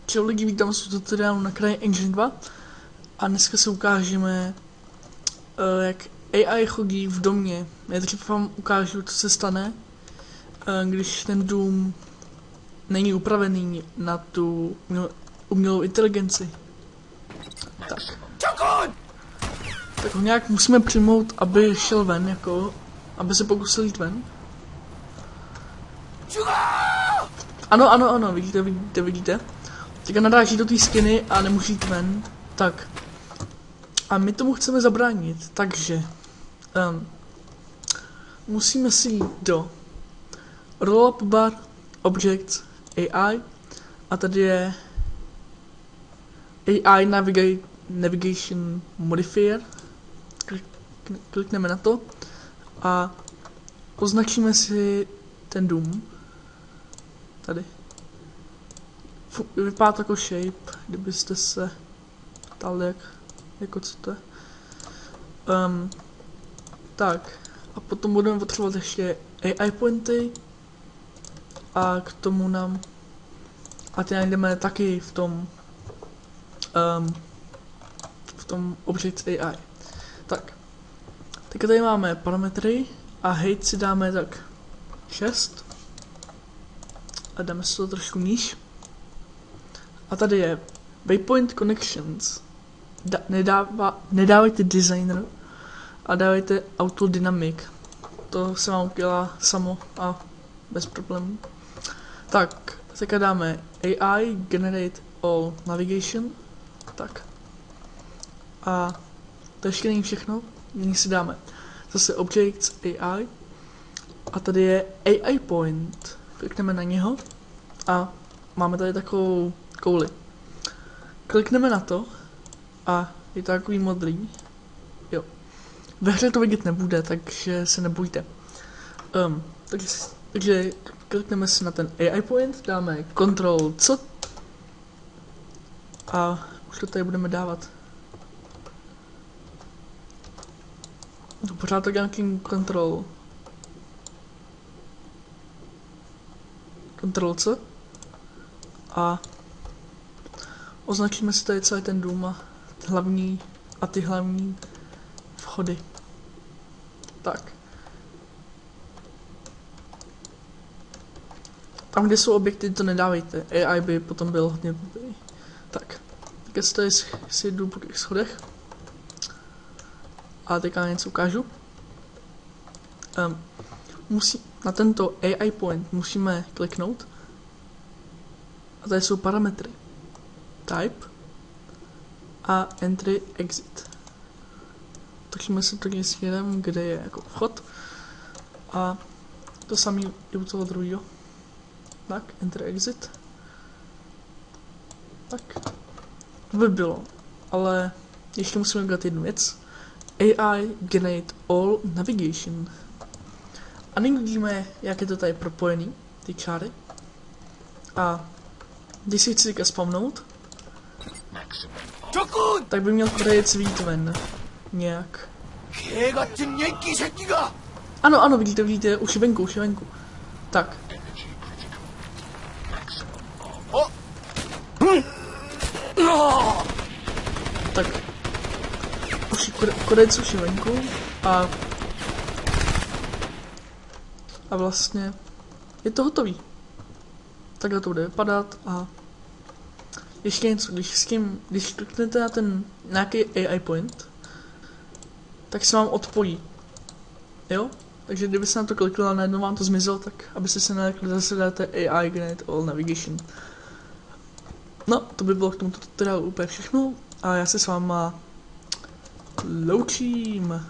Čau lidi, vítám vás u tutoriálu na kraji Engine 2 a dneska se ukážeme, jak AI chodí v domě. Nejdřív vám ukážu, co se stane, když ten dům není upravený na tu umělou inteligenci. Tak ho nějak musíme přijmout, aby šel ven, jako, aby se pokusil jít ven. Ano, vidíte. Teďka naráží do té skiny a nemůže jít ven. Tak. A my tomu chceme zabránit, takže musíme si jít do Rollup Bar, Objects, AI a tady je AI Navigation Modifier. Klikneme na to a označíme si ten dům. Tady. Vypadá to jako shape, kdybyste se ptali, jako co to je. Tak, a potom budeme potřebovat ještě AI pointy a k tomu nám, a ty najdeme taky v tom Objects AI. Tak, teď tady máme parametry a height si dáme tak 6 a dáme si to trošku níž. A tady je Waypoint Connections. Nedávejte designer a dávejte Auto Dynamic. To se vám udělá samo a bez problémů. Tak, teďka dáme AI Generate All Navigation. Tak. A to ještě není všechno. Nyní si dáme zase Objects AI. A tady je AI Point. Klikneme na něho a máme tady takovou kouli. Klikneme na to a je to takový modrý. Jo. Ve hře to vidět nebude, takže se nebojte. Takže klikneme si na ten AI point, dáme Ctrl C a už to tady budeme dávat. To pořád tak nějakým Ctrl C a označíme si tady celý ten dům a ty hlavní vchody. Tak. Tam, kde jsou objekty, to nedávejte. AI by potom byl hodně blbý. Tak. Teď si tady si jdu po těch schodech. A teďka něco ukážu. Na tento AI point musíme kliknout. A tady jsou parametry. Type a Entry Exit. Točíme se tady směrem, kde je jako vchod. A to samý je u toho druhého. Tak, Entry Exit. Tak. To by bylo. Ale ještě musíme udělat jednu věc. AI Generate All Navigation. A nyní vidíme, jak je to tady propojený, ty čáry. A když si chci spamnout, tak by měl krajec vyjít ven. Nějak. Ano, vidíte, už je venku. Tak. Tak. Krajec už je venku a vlastně je to hotový. Takhle to bude vypadat a ještě něco, když kliknete na ten nějaký AI point, tak se vám odpojí. Jo? Takže kdyby se na to klikl a najednou vám to zmizelo, tak abyste se nelekli, zase dáte AI Generate All Navigation. No, to by bylo k tomuto tutoriálu úplně všechno a já se s váma loučím.